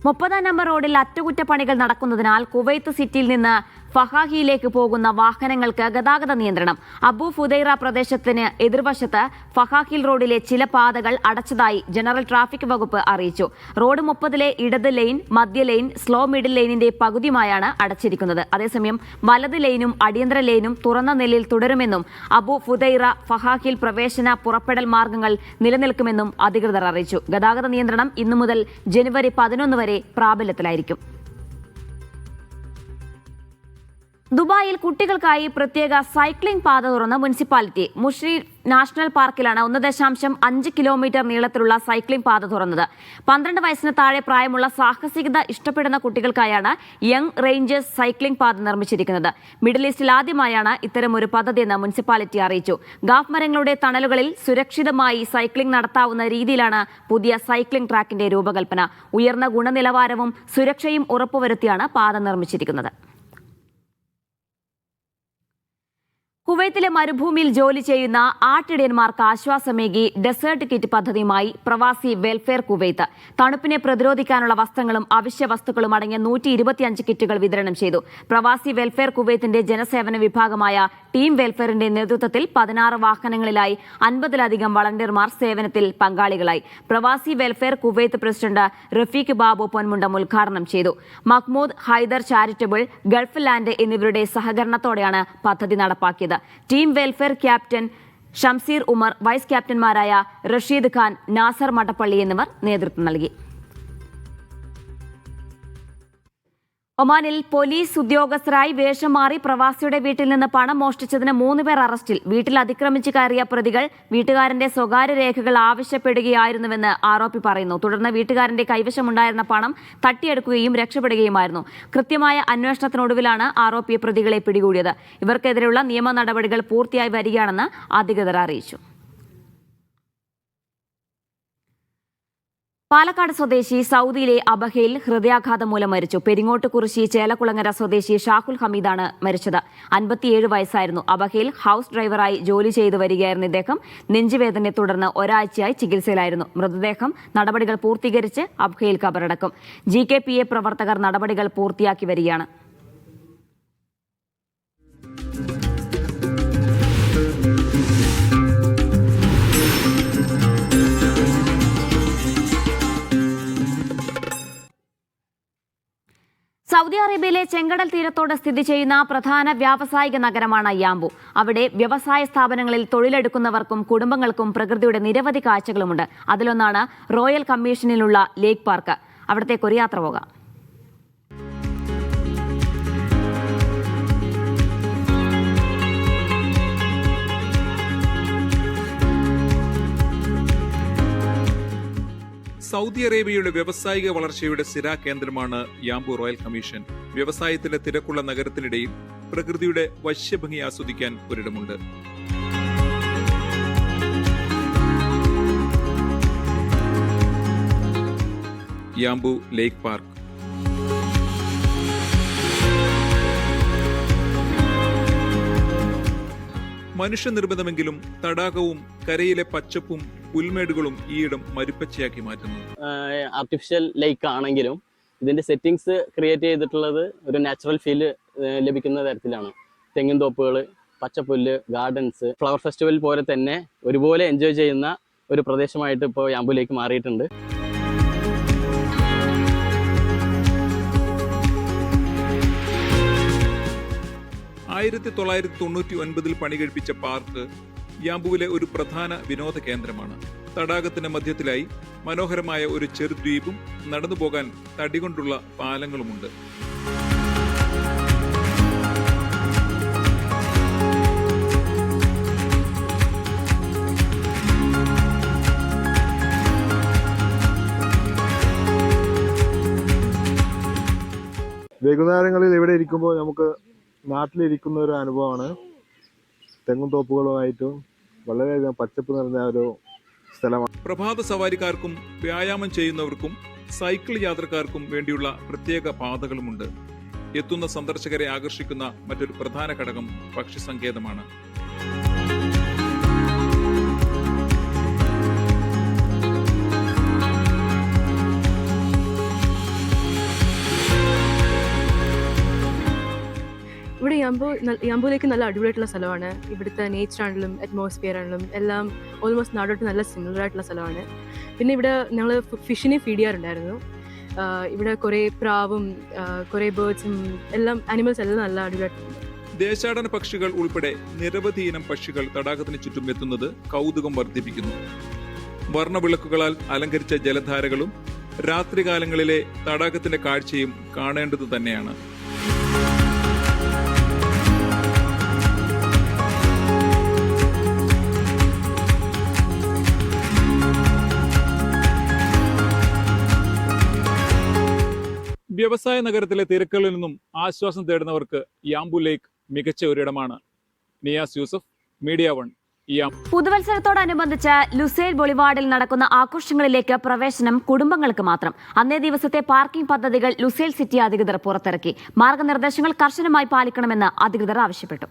30-ാം നമ്പർ റോഡിൽ അറ്റകുറ്റപ്പണികൾ നടക്കുന്നതിനാൽ കുവൈത്ത് സിറ്റിയിൽ നിന്ന് ഫഹാഹിയിലേക്ക് പോകുന്ന വാഹനങ്ങൾക്ക് ഗതാഗത നിയന്ത്രണം. അബു ഫുദൈറ പ്രദേശത്തിന് എതിർവശത്ത് ഫഹാഹിൽ റോഡിലെ ചില പാതകൾ അടച്ചതായി ജനറൽ ട്രാഫിക് വകുപ്പ് അറിയിച്ചു. റോഡ് 30-ലെ ഇടത് ലൈൻ, മധ്യ ലൈൻ, സ്ലോ മിഡിൽ ലൈനിന്റെ പകുതിയുമായാണ് അടച്ചിരിക്കുന്നത്. അതേസമയം വലത് ലൈനും അടിയന്തര ലൈനും തുറന്ന നിലയിൽ തുടരുമെന്നും അബു ഫുദൈറ ഫഹാഹിൽ പ്രവേശന പുറപ്പെടൽ മാർഗങ്ങൾ നിലനിൽക്കുമെന്നും അധികൃതർ അറിയിച്ചു. ഗതാഗത നിയന്ത്രണം ഇന്നു മുതൽ ജനുവരി 11 വരെ പ്രാബല്യത്തിലായിരിക്കും. ദുബായിൽ കുട്ടികൾക്കായി പ്രത്യേക സൈക്ലിംഗ് പാത തുറന്ന മുനിസിപ്പാലിറ്റി. മുഷ്രി നാഷണൽ പാർക്കിലാണ് 1.5 കിലോമീറ്റർ നീളത്തിലുള്ള സൈക്ലിംഗ് പാത തുറന്നത്. 12 വയസ്സിന് താഴെ പ്രായമുള്ള സാഹസികത ഇഷ്ടപ്പെടുന്ന കുട്ടികൾക്കായാണ് യങ് റേഞ്ചേഴ്സ് സൈക്ലിംഗ് പാത നിർമ്മിച്ചിരിക്കുന്നത്. മിഡിൽ ഈസ്റ്റിൽ ആദ്യമായാണ് ഇത്തരമൊരു പദ്ധതിയെന്ന് മുനിസിപ്പാലിറ്റി അറിയിച്ചു. ഗാഫ് മരങ്ങളുടെ തണലുകളിൽ സുരക്ഷിതമായി സൈക്ലിംഗ് നടത്താവുന്ന രീതിയിലാണ് പുതിയ സൈക്ലിംഗ് ട്രാക്കിന്റെ രൂപകൽപ്പന. ഉയർന്ന ഗുണനിലവാരവും സുരക്ഷയും ഉറപ്പുവരുത്തിയാണ് പാത നിർമ്മിച്ചിരിക്കുന്നത്. കുവൈത്തിലെ മരുഭൂമിയിൽ ജോലി ചെയ്യുന്ന ആട്ടിടയന്മാർക്ക് ആശ്വാസമേകി ഡെസേർട്ട് കിറ്റ് പദ്ധതിയുമായി പ്രവാസി വെൽഫെയർ കുവൈത്ത്. തണുപ്പിനെ പ്രതിരോധിക്കാനുള്ള വസ്ത്രങ്ങളും അവശ്യ വസ്തുക്കളും അടങ്ങിയ 125 കിറ്റുകൾ വിതരണം ചെയ്തു. പ്രവാസി വെൽഫെയർ കുവൈത്തിന്റെ ജനസേവന വിഭാഗമായ ടീം വെൽഫെയറിന്റെ നേതൃത്വത്തിൽ 16 വാഹനങ്ങളിലായി 50-ലധികം വളണ്ടിയർമാർ സേവനത്തിൽ പങ്കാളികളായി. Pravasi welfare Kuwait president Rafeeq Babu Ponmundam ഉദ്ഘാടനം ചെയ്തു. Mahmood Haider charitable, Gulf land എന്നിവരുടെ സഹകരണത്തോടെയാണ് പദ്ധതി നടപ്പാക്കിയത്. Team welfare captain Shamseer Umar, vice ക്യാപ്റ്റന്മാരായ റഷീദ് ഖാൻ, നാസർ മട്ടപ്പള്ളി എന്നിവർ നേതൃത്വം നൽകി. ഒമാനിൽ പോലീസ് ഉദ്യോഗസ്ഥരായി വേഷം മാറി പ്രവാസിയുടെ വീട്ടിൽ നിന്ന് പണം മോഷ്ടിച്ചതിന് 3 പേർ അറസ്റ്റിൽ. വീട്ടിൽ അതിക്രമിച്ച് കയറിയ പ്രതികൾ വീട്ടുകാരന്റെ സ്വകാര്യ രേഖകൾ ആവശ്യപ്പെടുകയായിരുന്നുവെന്ന് ആരോപി പറയുന്നു. തുടർന്ന് വീട്ടുകാരന്റെ കൈവശമുണ്ടായിരുന്ന പണം തട്ടിയെടുക്കുകയും രക്ഷപ്പെടുകയുമായിരുന്നു. കൃത്യമായ അന്വേഷണത്തിനൊടുവിലാണ് ആരോപിയെ പ്രതികളെ പിടികൂടിയത്. ഇവർക്കെതിരെയുള്ള നിയമ നടപടികൾ പൂർത്തിയായി വരികയാണെന്ന് അധികൃതർ അറിയിച്ചു. പാലക്കാട് സ്വദേശി സൗദിയിലെ അബഹയിൽ ഹൃദയാഘാതം മൂലം മരിച്ചു. പെരിങ്ങോട്ടുകുറിശി ചേലക്കുളങ്ങര സ്വദേശി ഷാഹുൽ ഹമീദാണ് മരിച്ചത്. 57 വയസ്സായിരുന്നു. അബഹയിൽ ഹൌസ് ഡ്രൈവറായി ജോലി ചെയ്തു വരികയായിരുന്നു ഇദ്ദേഹം. നെഞ്ചുവേദനയെ തുടർന്ന് ഒരാഴ്ചയായി ചികിത്സയിലായിരുന്നു. മൃതദേഹം നടപടികൾ പൂർത്തീകരിച്ച് അബഹയിൽ കബറടക്കും. GKPA പ്രവർത്തകർ നടപടികൾ പൂർത്തിയാക്കി വരികയാണ്. സൗദി അറേബ്യയിലെ ചെങ്കടൽ തീരത്തോട് സ്ഥിതി ചെയ്യുന്ന പ്രധാന വ്യാവസായിക നഗരമാണ് യാംബു. അവിടെ വ്യവസായ സ്ഥാപനങ്ങളിൽ തൊഴിലെടുക്കുന്നവർക്കും കുടുംബങ്ങൾക്കും പ്രകൃതിയുടെ നിരവധി കാഴ്ചകളുമുണ്ട്. അതിലൊന്നാണ് റോയൽ കമ്മീഷനിലുള്ള ലേക്ക് പാർക്ക്. അവിടത്തേക്ക് ഒരു യാത്ര പോകാം. സൗദി അറേബ്യയുടെ വ്യവസായിക വളർച്ചയുടെ സ്ഥിരാകേന്ദ്രമാണ് യാംബു റോയൽ കമ്മീഷൻ. വ്യവസായത്തിലെ തിരക്കുള്ള നഗരത്തിനിടയിൽ പ്രകൃതിയുടെ വശ്യഭംഗി ആസ്വദിക്കാൻ ഒരിടമുണ്ട്. യാംബു ലേക്ക് പാർക്ക്. മനുഷ്യനിർമ്മിതമെങ്കിലും തടാകവും കരയിലെ പച്ചപ്പും പുൽമേടുകളും ഈയിടം മരുപ്പച്ചയാക്കി മാറ്റുന്നു. ആർട്ടിഫിഷ്യൽ ലേക്ക് ആണെങ്കിലും ഇതിന്റെ സെറ്റിംഗ്സ് ക്രിയേറ്റ് ചെയ്തിട്ടുള്ളത് ഒരു നാച്ചുറൽ ഫീൽ ലഭിക്കുന്ന തരത്തിലാണ്. തെങ്ങിൻ തോപ്പുകൾ, പച്ചപ്പുല്ല്, ഗാർഡൻസ്, ഫ്ലവർ ഫെസ്റ്റിവൽ പോലെ തന്നെ ഒരുപോലെ എൻജോയ് ചെയ്യുന്ന ഒരു പ്രദേശമായിട്ട് ഇപ്പോൾ യാംബു ലേക്ക് മാറിയിട്ടുണ്ട്. ആയിരത്തി 1999 പണി കഴിപ്പിച്ച പാർക്ക് യാംബുവിലെ ഒരു പ്രധാന വിനോദ കേന്ദ്രമാണ്. തടാകത്തിന്റെ മധ്യത്തിലായി മനോഹരമായ ഒരു ചെറുദ്വീപും നടന്നുപോകാൻ തടികൊണ്ടുള്ള പാലങ്ങളുമുണ്ട്. വൈകുന്നേരങ്ങളിൽ ഇവിടെ ഇരിക്കുമ്പോൾ നമുക്ക് നാട്ടിലിരിക്കുന്ന ഒരു അനുഭവമാണ്. തെങ്ങും തോപ്പുകളുമായിട്ടും വളരെയധികം പച്ചപ്പ് നിറഞ്ഞ ഒരു സ്ഥലമാണ്. പ്രഭാത സവാരിക്കാർക്കും വ്യായാമം ചെയ്യുന്നവർക്കും സൈക്കിൾ യാത്രക്കാർക്കും വേണ്ടിയുള്ള പ്രത്യേക പാതകളുമുണ്ട്. എത്തുന്ന സന്ദർശകരെ ആകർഷിക്കുന്ന മറ്റൊരു പ്രധാന ഘടകം പക്ഷി സങ്കേതമാണ്. ഇവിടെ യാംബുലേക്ക് നല്ല അടിപൊളിയായിട്ടുള്ള സ്ഥലമാണ്. ഇവിടുത്തെ നേച്ചർ ആണെങ്കിലും അറ്റ്മോസ്ഫിയർ ആണെങ്കിലും എല്ലാം ഓൾമോസ്റ്റ് നാടോട്ട് നല്ല സിമിലർ ആയിട്ടുള്ള സ്ഥലമാണ്. പിന്നെ ഇവിടെ ഞങ്ങൾ ഫിഷിനെ ഫീഡ് ചെയ്യാറുണ്ടായിരുന്നു. ഇവിടെ കുറേ പ്രാവും കുറേ ബേർഡ്സും എല്ലാം ആനിമൽസ് എല്ലാം നല്ല അടിപൊളിയായിട്ടുണ്ട്. ദേശാടന പക്ഷികൾ ഉൾപ്പെടെ നിരവധി ഇനം പക്ഷികൾ തടാകത്തിന് ചുറ്റും എത്തുന്നത് കൗതുകം വർദ്ധിപ്പിക്കുന്നു. വർണ്ണവിളക്കുകളാൽ അലങ്കരിച്ച ജലധാരകളും രാത്രികാലങ്ങളിലെ തടാകത്തിന്റെ കാഴ്ചയും കാണേണ്ടത് തന്നെയാണ്. വ്യവസായ നഗരത്തിലെ തിരക്കുകളിൽ നിന്നും ആശ്വാസം തേടുന്നവർക്ക് യാംബു ലേക്ക് മികച്ച ഒരിടമാണ്. നിയാസ് യൂസഫ്, മീഡിയ 1. പുതുവത്സരത്തോടനുബന്ധിച്ച് ലുസൈൽ ബൊളിവാർഡിൽ നടക്കുന്ന ആഘോഷങ്ങളിലേക്ക് പ്രവേശനം കുടുംബങ്ങൾക്ക് മാത്രം. അന്നേ ദിവസത്തെ പാർക്കിംഗ് പദ്ധതികൾ ലുസൈൽ സിറ്റി അധികൃതർ പുറത്തിറക്കി. മാർഗനിർദ്ദേശങ്ങൾ കർശനമായി പാലിക്കണമെന്ന് അധികൃതർ ആവശ്യപ്പെട്ടു.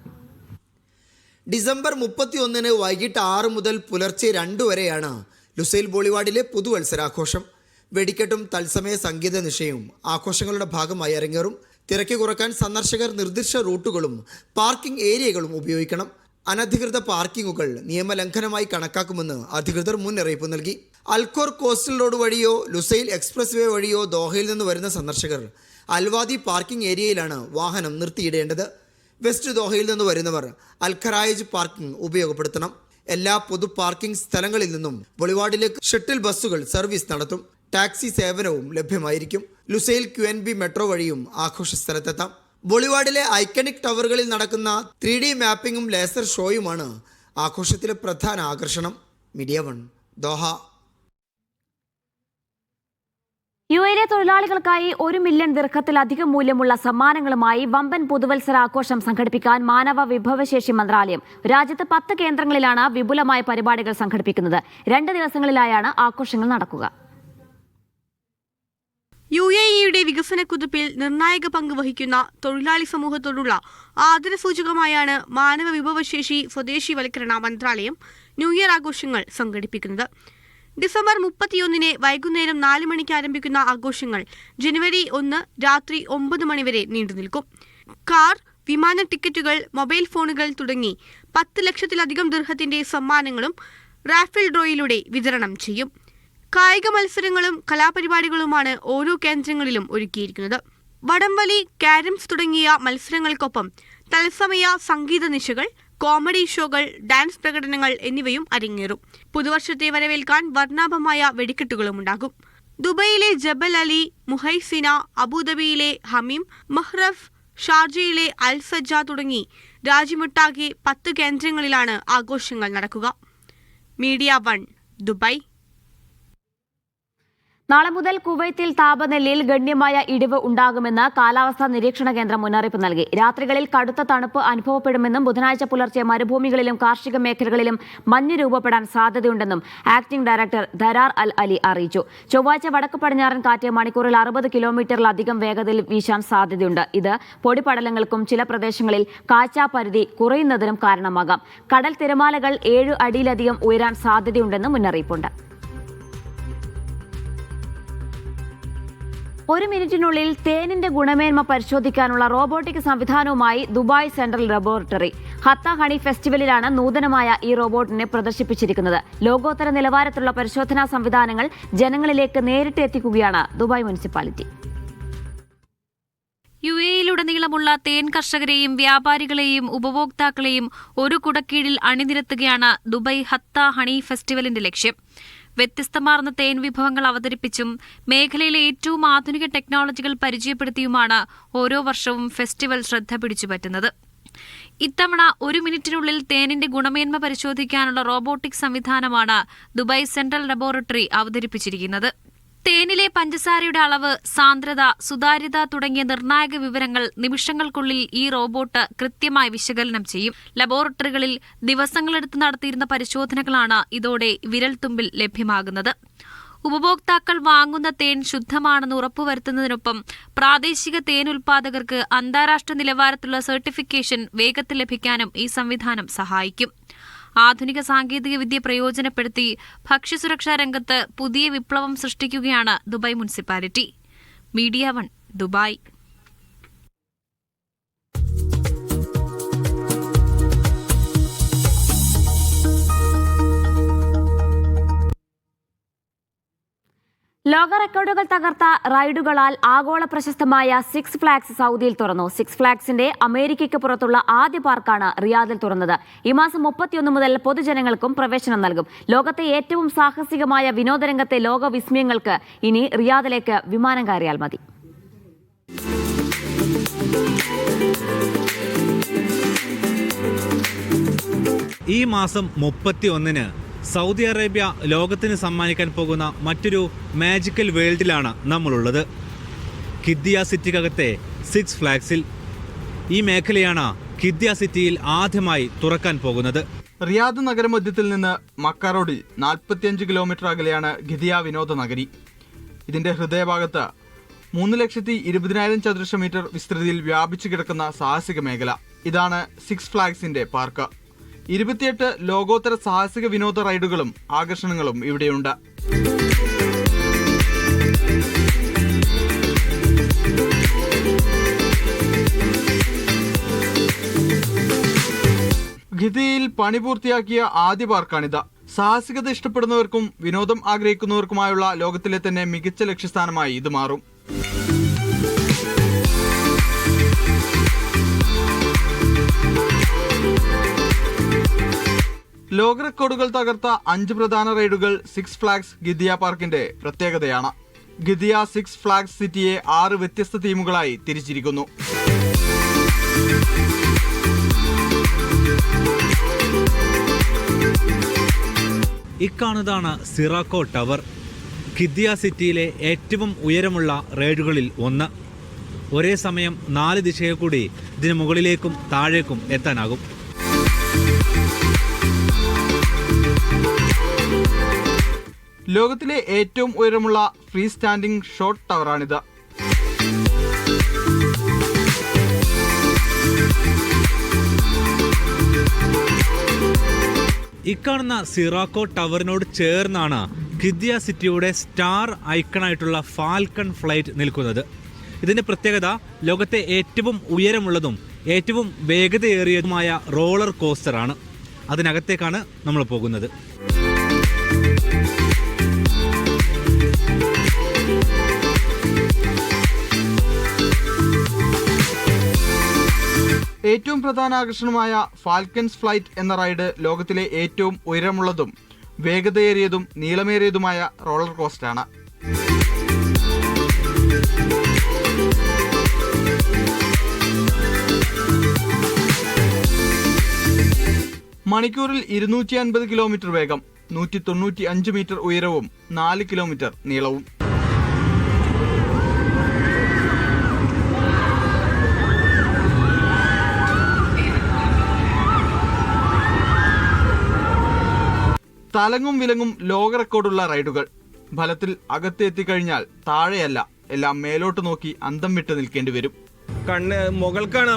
ഡിസംബർ 31 വൈകിട്ട് 6 മുതൽ പുലർച്ചെ 2 വരെയാണ് ലുസൈൽ ബോളിവാർഡിലെ പുതുവത്സരാഘോഷം. വെടിക്കെട്ടും തത്സമയ സംഗീത നിശയും ആഘോഷങ്ങളുടെ ഭാഗമായി അരങ്ങേറും. തിരക്ക് കുറക്കാൻ സന്ദർശകർ നിർദ്ദിഷ്ട റൂട്ടുകളും പാർക്കിംഗ് ഏരിയകളും ഉപയോഗിക്കണം. അനധികൃത പാർക്കിങ്ങുകൾ നിയമലംഘനമായി കണക്കാക്കുമെന്ന് അധികൃതർ മുന്നറിയിപ്പ് നൽകി. അൽഖോർ കോസ്റ്റൽ റോഡ് വഴിയോ ലുസൈൽ എക്സ്പ്രസ് വേ വഴിയോ ദോഹയിൽ നിന്ന് വരുന്ന സന്ദർശകർ അൽവാദി പാർക്കിംഗ് ഏരിയയിലാണ് വാഹനം നിർത്തിയിടേണ്ടത്. വെസ്റ്റ് ദോഹയിൽ നിന്ന് വരുന്നവർ അൽഖറായിജ് പാർക്കിംഗ് ഉപയോഗപ്പെടുത്തണം. എല്ലാ പൊതു പാർക്കിംഗ് സ്ഥലങ്ങളിൽ നിന്നും ബൊളിവാർഡിലേക്ക് ഷട്ടിൽ ബസ്സുകൾ സർവീസ് നടത്തും. ടാക്സി സേവനവും ലഭ്യമായിരിക്കും. ലുസൈൽ QNB മെട്രോ വഴിയും ആഘോഷ സ്ഥലത്തെത്താം. ബോളിവുഡിലെ ഐക്കണിക് ടവറുകളിൽ നടക്കുന്ന 3D മാപ്പിംഗും ലേസർ ഷോയുമാണ് ആഘോഷത്തിലെ പ്രധാന ആകർഷണം. Media 1 Doha. യുഎയിലെ തൊഴിലാളികൾക്കായി 1 മില്യൺ ദിർഹത്തിലധികം മൂല്യമുള്ള സമ്മാനങ്ങളുമായി വമ്പൻ പുതുവത്സരാഘോഷം സംഘടിപ്പിക്കാൻ മാനവ വിഭവശേഷി മന്ത്രാലയം. രാജ്യത്ത് 10 കേന്ദ്രങ്ങളിലാണ് വിപുലമായ പരിപാടികൾ സംഘടിപ്പിക്കുന്നത്. 2 ദിവസങ്ങളിലായാണ് ആഘോഷങ്ങൾ നടക്കുക. UAEയുടെ വികസന കുതിപ്പിൽ നിർണായക പങ്ക് വഹിക്കുന്ന തൊഴിലാളി സമൂഹത്തോടുള്ള ആദരസൂചകമായാണ് മാനവ വിഭവശേഷി സ്വദേശിവൽക്കരണ മന്ത്രാലയം ന്യൂ ഇയർ ആഘോഷങ്ങൾ സംഘടിപ്പിക്കുന്നത്. ഡിസംബർ 31 വൈകുന്നേരം 4 മണിക്ക് ആരംഭിക്കുന്ന ആഘോഷങ്ങൾ ജനുവരി 1 രാത്രി 9 മണിവരെ നീണ്ടുനിൽക്കും. കാർ, വിമാന ടിക്കറ്റുകൾ, മൊബൈൽ ഫോണുകൾ തുടങ്ങി 10 ലക്ഷത്തിലധികം ദിർഹത്തിന്റെ സമ്മാനങ്ങളും റാഫിൾ ഡ്രോയിലൂടെ വിതരണം ചെയ്യും. കായിക മത്സരങ്ങളും കലാപരിപാടികളുമാണ് ഓരോ കേന്ദ്രങ്ങളിലും ഒരുക്കിയിരിക്കുന്നത്. വടംവലി, ക്യാരംസ് തുടങ്ങിയ മത്സരങ്ങൾക്കൊപ്പം തത്സമയ സംഗീത നിശകൾ, കോമഡി ഷോകൾ, ഡാൻസ് പ്രകടനങ്ങൾ എന്നിവയും അരങ്ങേറും. പുതുവർഷത്തെ വരവേൽക്കാൻ വർണ്ണാഭമായ വെടിക്കെട്ടുകളുമുണ്ടാകും. ദുബൈയിലെ ജബൽ അലി, മുഹൈസിന, അബുദാബിയിലെ ഹമീം, മഹ്റഫ്, ഷാർജയിലെ അൽ സജ്ജ തുടങ്ങി രാജ്യമൊട്ടാകെ 10 കേന്ദ്രങ്ങളിലാണ് ആഘോഷങ്ങൾ നടക്കുക. Media 1 Dubai. നാളെ മുതൽ കുവൈത്തിൽ താപനിലയിൽ ഗണ്യമായ ഇടിവ് ഉണ്ടാകുമെന്ന് കാലാവസ്ഥാ നിരീക്ഷണ കേന്ദ്രം മുന്നറിയിപ്പ് നൽകി. രാത്രികളിൽ കടുത്ത തണുപ്പ് അനുഭവപ്പെടുമെന്നും ബുധനാഴ്ച പുലർച്ചെ മരുഭൂമികളിലും കാർഷിക മേഖലകളിലും മഞ്ഞ് രൂപപ്പെടാൻ സാധ്യതയുണ്ടെന്നും ആക്ടിംഗ് ഡയറക്ടർ ധരാർ അൽ അലി അറിയിച്ചു. ചൊവ്വാഴ്ച വടക്ക് പടിഞ്ഞാറൻ കാറ്റ് മണിക്കൂറിൽ 60 കിലോമീറ്ററിലധികം വേഗതയിൽ വീശാൻ സാധ്യതയുണ്ട്. ഇത് പൊടിപടലങ്ങൾക്കും ചില പ്രദേശങ്ങളിൽ കാഴ്ചാപരിധി കുറയുന്നതിനും കാരണമാകാം. കടൽ തിരമാലകൾ 7 അടിയിലധികം ഉയരാൻ സാധ്യതയുണ്ടെന്നും മുന്നറിയിപ്പുണ്ട്. 1 മിനിറ്റിനുള്ളിൽ തേനിന്റെ ഗുണമേന്മ പരിശോധിക്കാനുള്ള റോബോട്ടിക് സംവിധാനവുമായി ദുബായ് സെൻട്രൽ ലബോറട്ടറി. ഹത്ത ഹണി ഫെസ്റ്റിവലിലാണ് നൂതനമായ ഈ റോബോട്ടിനെ പ്രദർശിപ്പിച്ചിരിക്കുന്നത്. ലോകോത്തര നിലവാരത്തിലുള്ള പരിശോധനാ സംവിധാനങ്ങൾ ജനങ്ങളിലേക്ക് നേരിട്ട് എത്തിക്കുകയാണ് ദുബായ് മുനിസിപ്പാലിറ്റി. യുഎയിലുടനീളമുള്ള തേൻ കർഷകരെയും വ്യാപാരികളെയും ഉപഭോക്താക്കളെയും ഒരു കുടക്കീഴിൽ അണിനിരത്തുകയാണ് ദുബായ് ഹത്ത ഹണി ഫെസ്റ്റിവലിന്റെ ലക്ഷ്യം. വ്യത്യസ്തമാർന്ന തേൻ വിഭവങ്ങൾ അവതരിപ്പിച്ചും മേഖലയിലെ ഏറ്റവും ആധുനിക ടെക്നോളജികൾ പരിചയപ്പെടുത്തിയുമാണ് ഓരോ വർഷവും ഫെസ്റ്റിവൽ ശ്രദ്ധ പിടിച്ചുപറ്റുന്നത്. ഇത്തവണ 1 മിനിറ്റിനുള്ളിൽ തേനിന്റെ ഗുണമേന്മ പരിശോധിക്കാനുള്ള റോബോട്ടിക് സംവിധാനമാണ് ദുബായ് സെൻട്രൽ ലബോറട്ടറി അവതരിപ്പിച്ചിരിക്കുന്നത്. തേനിലെ പഞ്ചസാരയുടെ അളവ്, സാന്ദ്രത, സുതാര്യത തുടങ്ങിയ നിർണായക വിവരങ്ങൾ നിമിഷങ്ങൾക്കുള്ളിൽ ഈ റോബോട്ട് കൃത്യമായി വിശകലനം ചെയ്യും. ലബോറട്ടറികളിൽ ദിവസങ്ങളെടുത്ത് നടത്തിയിരുന്ന പരിശോധനകളാണ് ഇതോടെ വിരൽത്തുമ്പിൽ ലഭ്യമാകുന്നത്. ഉപഭോക്താക്കൾ വാങ്ങുന്ന തേൻ ശുദ്ധമാണെന്ന് ഉറപ്പുവരുത്തുന്നതിനൊപ്പം പ്രാദേശിക തേൻ ഉൽപാദകർക്ക് അന്താരാഷ്ട്ര നിലവാരത്തിലുള്ള സർട്ടിഫിക്കേഷൻ വേഗത്തിൽ ലഭിക്കാനും ഈ സംവിധാനം സഹായിക്കും. ആധുനിക സാങ്കേതിക വിദ്യ പ്രയോജനപ്പെടുത്തി ഭക്ഷ്യസുരക്ഷാ രംഗത്ത് പുതിയ വിപ്ലവം സൃഷ്ടിക്കുകയാണ് ദുബായ് മുനിസിപ്പാലിറ്റി. Media 1 Dubai. ലോക റെക്കോർഡുകൾ തകർത്ത റൈഡുകളാൽ ആഗോള പ്രശസ്തമായ 6 ഫ്ലാഗ്സ് സൗദിയിൽ തുറന്നു. 6 ഫ്ലാഗ്സിന്റെ അമേരിക്കയ്ക്ക് പുറത്തുള്ള ആദ്യ പാർക്കാണ് റിയാദിൽ തുറന്നത്. ഈ മാസം 31 മുതൽ പൊതുജനങ്ങൾക്കും പ്രവേശനം നൽകും. ലോകത്തെ ഏറ്റവും സാഹസികമായ വിനോദരംഗത്തെ ലോക വിസ്മയങ്ങൾക്ക് ഇനി റിയാദിലേക്ക് വിമാനം കയറിയാൽ മതി. ഈ മാസം 31-ന് സൗദി അറേബ്യ ലോകത്തിന് സമ്മാനിക്കാൻ പോകുന്ന മറ്റൊരു മാജിക്കൽ വേൾഡിലാണ് നമ്മളുള്ളത്. ഖിദ്ദിയ സിറ്റിക്കകത്തെ 6 ഫ്ലാഗ്സിൽ. ഈ മേഖലയാണ് ഖിദ്ദിയ സിറ്റിയിൽ ആദ്യമായി തുറക്കാൻ പോകുന്നത്. റിയാദ് നഗരമധ്യത്തിൽ നിന്ന് മക്ക റോഡിൽ 45 കിലോമീറ്റർ അകലെയാണ് ഖിദ്ദിയ വിനോദ നഗരി. ഇതിന്റെ ഹൃദയഭാഗത്ത് 3,20,000 ചതുരശ്ര മീറ്റർ വിസ്തൃതിയിൽ വ്യാപിച്ചു കിടക്കുന്ന സാഹസിക മേഖല. ഇതാണ് 6 ഫ്ലാഗ്സിന്റെ പാർക്ക്. 28 ലോകോത്തര സാഹസിക വിനോദ റൈഡുകളും ആകർഷണങ്ങളും ഇവിടെയുണ്ട്. ഖിദ്ദിയയിൽ പണി പൂർത്തിയാക്കിയ ആദ്യ പാർക്കാണിത്. സാഹസികത ഇഷ്ടപ്പെടുന്നവർക്കും വിനോദം ആഗ്രഹിക്കുന്നവർക്കുമായുള്ള ലോകത്തിലെ തന്നെ മികച്ച ലക്ഷ്യസ്ഥാനമായി ഇത് മാറും. ലോക റെക്കോർഡുകൾ തകർത്ത 5 പ്രധാന റൈഡുകൾ സിക്സ് ഫ്ലാഗ്സ് ഗിദിയ പാർക്കിന്റെ പ്രത്യേകതയാണ്. ഗിദിയ സിക്സ് ഫ്ലാഗ്സ് സിറ്റിയെ 6 വ്യത്യസ്ത തീമുകളായി തിരിച്ചിരിക്കുന്നു. ഇക്കാണുന്നതാണ് സിറാക്കോ ടവർ, ഗിദിയ സിറ്റിയിലെ ഏറ്റവും ഉയരമുള്ള റൈഡുകളിൽ ഒന്ന്. ഒരേ സമയം 4 ദിശയിൽ കൂടി ഇതിന് മുകളിലേക്കും താഴേക്കും എത്താനാകും. ലോകത്തിലെ ഏറ്റവും ഉയരമുള്ള ഫ്രീ സ്റ്റാൻഡിംഗ് ഷോട്ട് ടവറാണിത്. ഇക്കാണുന്ന സിറാക്കോ ടവറിനോട് ചേർന്നാണ് ഗിദിയ സിറ്റിയുടെ സ്റ്റാർ ഐക്കണായിട്ടുള്ള ഫാൽക്കൺ ഫ്ലൈറ്റ് നിൽക്കുന്നത്. ഇതിന്റെ പ്രത്യേകത ലോകത്തെ ഏറ്റവും ഉയരമുള്ളതും ഏറ്റവും വേഗതയേറിയതുമായ റോളർ കോസ്റ്ററാണ്. അതിനകത്തേക്കാണ് നമ്മൾ പോകുന്നത്. ഏറ്റവും പ്രധാന ആകർഷണമായ ഫാൽക്കൺസ് ഫ്ലൈറ്റ് എന്ന റൈഡ് ലോകത്തിലെ ഏറ്റവും ഉയരമുള്ളതും വേഗതയേറിയതും നീളമേറിയതുമായ റോളർ കോസ്റ്ററാണ്. മണിക്കൂറിൽ 250 കിലോമീറ്റർ വേഗം, 195 മീറ്റർ ഉയരവും 4 കിലോമീറ്റർ നീളവും. തലങ്ങും വിലങ്ങും ലോക റെക്കോർഡുള്ള റൈഡുകൾ. ഫലത്തിൽ അകത്ത് എത്തിക്കഴിഞ്ഞാൽ താഴെയല്ല, എല്ലാം മേലോട്ട് നോക്കി അന്തം വിട്ട് നിൽക്കേണ്ടി വരും. കണ്ണ് മുകൾക്കാണ്.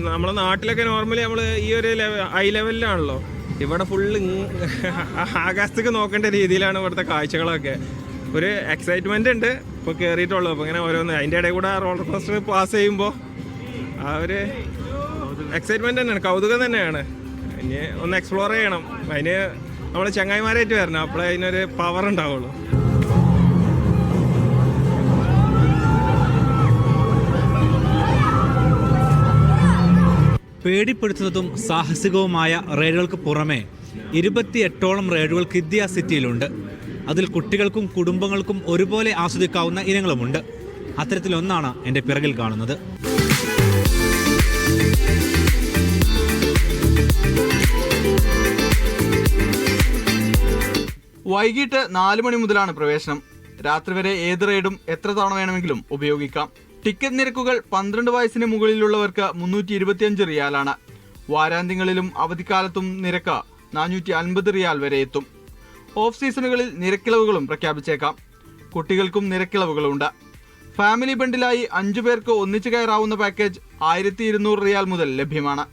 നമ്മളെ നാട്ടിലൊക്കെ നോർമലി നമ്മൾ ഈ ഒരു ഹൈ ലെവലിലാണല്ലോ. ഇവിടെ ഫുള്ള് ആകാശത്തേക്ക് നോക്കേണ്ട രീതിയിലാണ് ഇവിടുത്തെ കാഴ്ചകളൊക്കെ. ഒരു എക്സൈറ്റ്മെന്റ് ഉണ്ട് ഇപ്പോൾ കയറിയിട്ടുള്ളൂ. അപ്പോൾ ഇങ്ങനെ ഓരോന്ന് അതിൻ്റെ ഇടയിൽ കൂടെ റോളർ കോസ്റ്റർ പാസ് ചെയ്യുമ്പോൾ ആ ഒരു എക്സൈറ്റ്മെന്റ് തന്നെയാണ്, കൗതുകം തന്നെയാണ്. ഇനി ഒന്ന് എക്സ്പ്ലോർ ചെയ്യണം. അതിന് നമ്മൾ ചങ്ങായിമാരായിട്ട് വരണം, അപ്പോഴേ അതിനൊരു പവർ ഉണ്ടാവുള്ളൂ. പേടിപ്പെടുത്തുന്നതും സാഹസികവുമായ റൈഡുകൾക്ക് പുറമെ 28ഓളം റൈഡുകൾ ഗിദിയ സിറ്റിയിലുണ്ട്. അതിൽ കുട്ടികൾക്കും കുടുംബങ്ങൾക്കും ഒരുപോലെ ആസ്വദിക്കാവുന്ന ഇനങ്ങളുമുണ്ട്. അത്തരത്തിലൊന്നാണ് എൻ്റെ പിറകിൽ കാണുന്നത്. വൈകിട്ട് 4 മണി മുതലാണ് പ്രവേശനം. രാത്രി വരെ ഏത് റൈഡും എത്ര തവണ വേണമെങ്കിലും ഉപയോഗിക്കാം. ടിക്കറ്റ് നിരക്കുകൾ 12 വയസ്സിന് മുകളിലുള്ളവർക്ക് 325 റിയാലാണ്. വാരാന്ത്യങ്ങളിലും അവധിക്കാലത്തും നിരക്ക് 450 റിയാൽ വരെ എത്തും. ഓഫ് സീസണുകളിൽ നിരക്കിളവുകളും പ്രഖ്യാപിച്ചേക്കാം. കുട്ടികൾക്കും നിരക്കിളവുകളുണ്ട്. ഫാമിലി ബണ്ടിലായി 5 പേർക്ക് ഒന്നിച്ചു കയറാവുന്ന പാക്കേജ് 1200 റിയാൽ മുതൽ ലഭ്യമാണ്.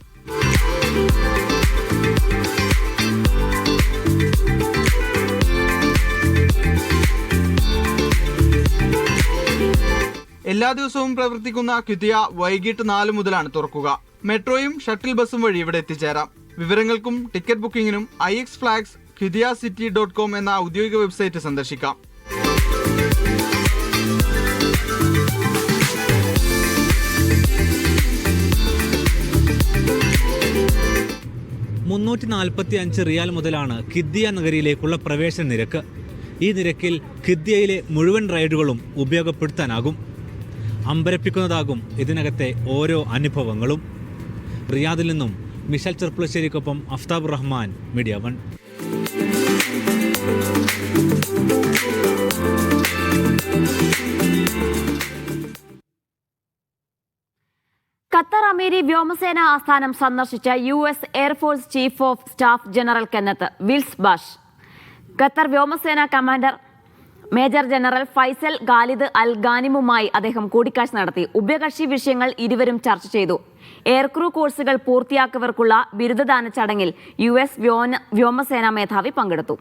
എല്ലാ ദിവസവും പ്രവർത്തിക്കുന്ന ഗിദിയ വൈകിട്ട് 4 മുതലാണ് തുറക്കുക. മെട്രോയും ഷട്ടിൽ ബസും വഴി ഇവിടെ എത്തിച്ചേരാം. വിവരങ്ങൾക്കും ടിക്കറ്റ് ബുക്കിംഗിനും ixflagsgidiacity.com എന്ന ഔദ്യോഗിക വെബ്സൈറ്റ് സന്ദർശിക്കാം. $345 റിയാൽ മുതലാണ് ഗിദിയ നഗരിയിലേക്കുള്ള പ്രവേശന നിരക്ക്. ഈ നിരക്കിൽ ഗിദിയയിലെ മുഴുവൻ റൈഡുകളും ഉപയോഗപ്പെടുത്താനാകും. അമ്പരപ്പിക്കുന്നതാകും ഇതിനകത്തെ ഓരോ അനുഭവങ്ങളും. റിയാദിൽ നിന്നും മിഷൽ ചെർപ്പുളശ്ശേരിക്കൊപ്പം Aftab Rahman, media 1. Qatar Amiri വ്യോമസേന ആസ്ഥാനം സന്ദർശിച്ച US air force chief of staff general Kenneth Wilsbach Qatar വ്യോമസേന commander major general Faisal Khalid Al ഗാനിമുമായി അദ്ദേഹം കൂടിക്കാഴ്ച നടത്തി. ഉഭയകക്ഷി വിഷയങ്ങൾ ഇരുവരും ചർച്ച ചെയ്തു. എയർക്രൂ കോഴ്സുകൾ പൂർത്തിയാക്കിയവർക്കുള്ള ബിരുദദാന ചടങ്ങിൽ US വ്യോമസേനാ മേധാവി പങ്കെടുത്തു.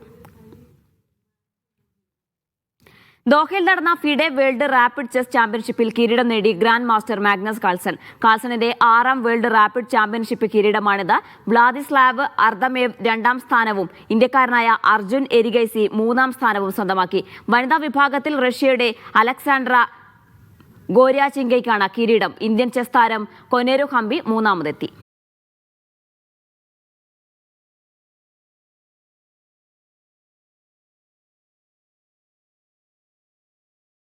ദോഹയിൽ നടന്ന ഫിഡെ വേൾഡ് റാപ്പിഡ് ചെസ് ചാമ്പ്യൻഷിപ്പിൽ കിരീടം നേടി ഗ്രാൻഡ് മാസ്റ്റർ മാഗ്നസ് കാൾസൺ. കാൾസണിന്റെ 6ാം വേൾഡ് റാപ്പിഡ് ചാമ്പ്യൻഷിപ്പ് കിരീടമാണിത്. വ്ളാദിസ്ലാവ് അർദമേവ് 2ാം സ്ഥാനവും ഇന്ത്യക്കാരനായ അർജുൻ എരിഗൈസി 3ാം സ്ഥാനവും സ്വന്തമാക്കി. വനിതാ വിഭാഗത്തിൽ റഷ്യയുടെ അലക്സാണ്ട്ര ഗോര്യാചിങ്കയ്ക്കാണ് കിരീടം. ഇന്ത്യൻ ചെസ് താരം കൊനേരു ഹംപി 3ാമതെത്തി.